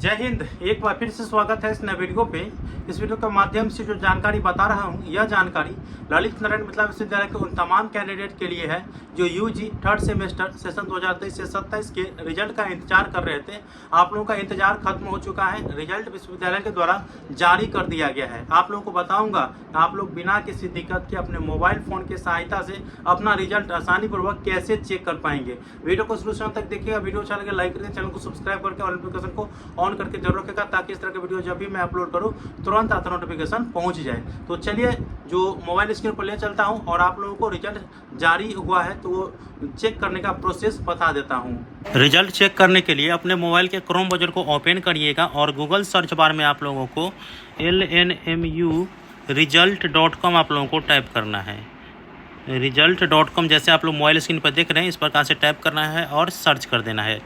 जय हिंद। एक बार फिर से स्वागत है इस नए वीडियो पे। इस वीडियो के माध्यम से जो जानकारी बता रहा हूँ, यह जानकारी ललित नारायण मिथिला विश्वविद्यालय के उन तमाम कैंडिडेट के लिए है जो यूजी थर्ड सेमेस्टर सेशन 2023 से 27 के रिजल्ट का इंतजार कर रहे थे। आप लोगों का इंतजार खत्म हो चुका है, रिजल्ट विश्वविद्यालय के द्वारा जारी कर दिया गया है। आप लोगों को बताऊंगा आप लोग बिना किसी दिक्कत के अपने मोबाइल फोन की सहायता से अपना रिजल्ट आसानी पूर्वक कैसे चेक कर पाएंगे। वीडियो को शुरू से अंत तक देखिएगा। वीडियो अच्छा लगे लाइक करें, चैनल को सब्सक्राइब करके और नोटिफिकेशन को ऑन करके जरूर रखेगा ताकि इस तरह के वीडियो जब भी मैं अपलोड करूं तुरंत आता नोटिफिकेशन पहुंच जाए। तो चलिए जो मोबाइल स्क्रीन पर ले चलता हूं और आप लोगों को रिजल्ट जारी हुआ है तो वो चेक करने का प्रोसेस बता देता हूं। रिजल्ट चेक करने के लिए अपने मोबाइल के क्रोम ब्राउज़र को ओपन करिएगा और गूगल सर्च बार में आप लोगों को LNMU result.com आप लोगों को टाइप करना है। result.com जैसे आप लोग मोबाइल स्क्रीन पर देख रहे हैं इस प्रकार से टाइप करना है और सर्च कर देना है।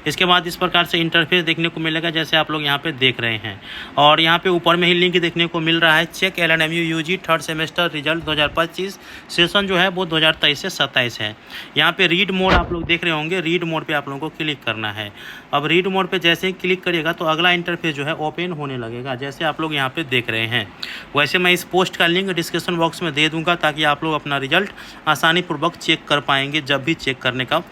इसके बाद इस प्रकार से इंटरफेस देखने को मिलेगा जैसे आप लोग यहाँ पे देख रहे हैं और यहाँ पे ऊपर में ही लिंक देखने को मिल रहा है। Check LNMU UG third semester result 2025 session जो है वो 2023 से 27 है। यहाँ पे रीड मोड आप लोग देख रहे होंगे, रीड मोड पर आप लोगों को क्लिक करना है। अब रीड मोड पर जैसे ही क्लिक करिएगा तो अगला इंटरफेस जो है ओपन होने लगेगा जैसे आप लोग यहाँ पर देख रहे हैं। वैसे मैं इस पोस्ट का लिंक डिस्क्रिप्शन बॉक्स में दे दूँगा ताकि आप लोग अपना रिजल्ट आसानी पूर्वक चेक कर पाएंगे जब भी चेक करने का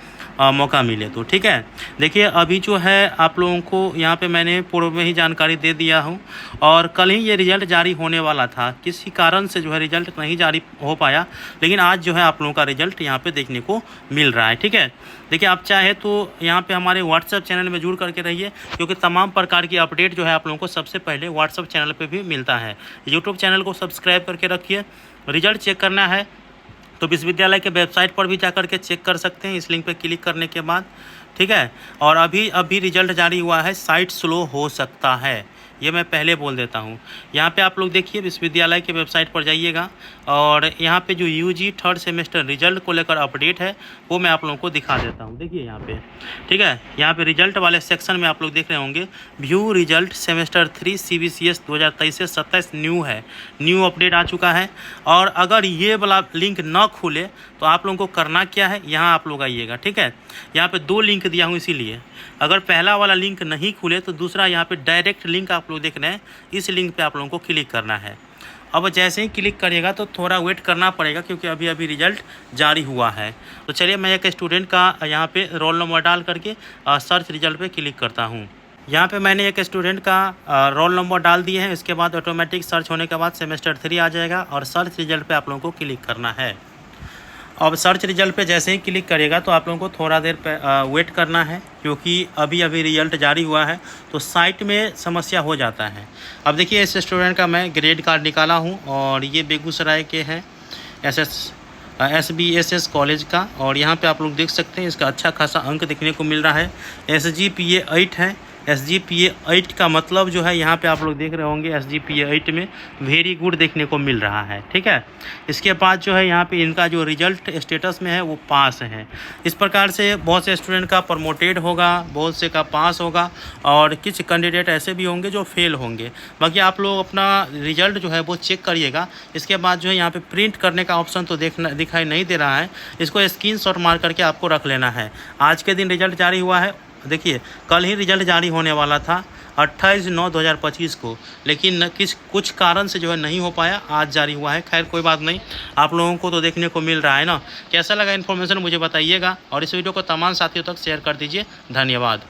मौका मिले तो। ठीक है, देखिए अभी जो है आप लोगों को यहाँ पे मैंने पूर्व में ही जानकारी दे दिया हूँ और कल ही ये रिज़ल्ट जारी होने वाला था। किसी कारण से जो है रिज़ल्ट नहीं जारी हो पाया, लेकिन आज जो है आप लोगों का रिज़ल्ट यहाँ पे देखने को मिल रहा है। ठीक है, देखिए आप चाहे तो यहाँ पे हमारे व्हाट्सएप चैनल में जुड़ करके रहिए क्योंकि तमाम प्रकार की अपडेट जो है आप लोगों को सबसे पहले व्हाट्सएप चैनल पर भी मिलता है। यूट्यूब चैनल को सब्सक्राइब करके रखिए। रिज़ल्ट चेक करना है तो विश्वविद्यालय के वेबसाइट पर भी जाकर के चेक कर सकते हैं इस लिंक पर क्लिक करने के बाद। ठीक है, और अभी रिजल्ट जारी हुआ है, साइट स्लो हो सकता है, ये मैं पहले बोल देता हूँ। यहाँ पे आप लोग देखिए विश्वविद्यालय के वेबसाइट पर जाइएगा और यहाँ पे जो यूजी थर्ड सेमेस्टर रिजल्ट को लेकर अपडेट है वो मैं आप लोगों को दिखा देता हूँ। देखिए यहाँ पे, ठीक है, यहाँ पे रिजल्ट वाले सेक्शन में आप लोग देख रहे होंगे व्यू रिजल्ट सेमेस्टर 3 CBCS 2023 से 27 न्यू है, न्यू अपडेट आ चुका है। और अगर ये वाला लिंक ना खुले तो आप लोगों को करना क्या है, यहाँ आप लोग आइएगा। ठीक है, यहाँ पे 2 लिंक दिया हूँ, इसीलिए अगर पहला वाला लिंक नहीं खुले तो दूसरा यहाँ पे डायरेक्ट लिंक आप लोग देख रहे हैं, इस लिंक पे आप लोगों को क्लिक करना है। अब जैसे ही क्लिक करिएगा तो थोड़ा वेट करना पड़ेगा क्योंकि अभी रिजल्ट जारी हुआ है। तो चलिए मैं एक स्टूडेंट का यहाँ पे रोल नंबर डाल करके सर्च रिजल्ट पे क्लिक करता हूँ। यहाँ पे मैंने एक स्टूडेंट का रोल नंबर डाल दिए हैं। इसके बाद ऑटोमेटिक सर्च होने के बाद सेमेस्टर 3 आ जाएगा और सर्च रिजल्ट पे आप लोगों को क्लिक करना है। अब सर्च रिजल्ट पे जैसे ही क्लिक करेगा तो आप लोगों को थोड़ा देर वेट करना है क्योंकि अभी अभी रिजल्ट जारी हुआ है तो साइट में समस्या हो जाता है। अब देखिए इस स्टूडेंट का मैं ग्रेड कार्ड निकाला हूँ और ये बेगूसराय के हैं SBSS कॉलेज का और यहाँ पे आप लोग देख सकते हैं इसका अच्छा खासा अंक देखने को मिल रहा है। SGPA 8 है। SGPA 8 का मतलब जो है यहाँ पे आप लोग देख रहे होंगे SGPA 8 में वेरी गुड देखने को मिल रहा है। ठीक है, इसके बाद जो है यहाँ पे इनका जो रिजल्ट स्टेटस में है वो पास है। इस प्रकार से बहुत से स्टूडेंट का प्रमोटेड होगा, बहुत से का पास होगा और कुछ कैंडिडेट ऐसे भी होंगे जो फेल होंगे। बाकी आप लोग अपना रिजल्ट जो है वो चेक करिएगा। इसके बाद जो है यहाँ पे प्रिंट करने का ऑप्शन तो दिखाई नहीं दे रहा है, इसको स्क्रीनशॉट मार करके आपको रख लेना है। आज के दिन रिजल्ट जारी हुआ है, देखिए कल ही रिजल्ट जारी होने वाला था 28/9/2025 को, लेकिन कुछ कारण से जो है नहीं हो पाया, आज जारी हुआ है। खैर कोई बात नहीं, आप लोगों को तो देखने को मिल रहा है ना। कैसा लगा इन्फॉर्मेशन मुझे बताइएगा और इस वीडियो को तमाम साथियों तक शेयर कर दीजिए। धन्यवाद।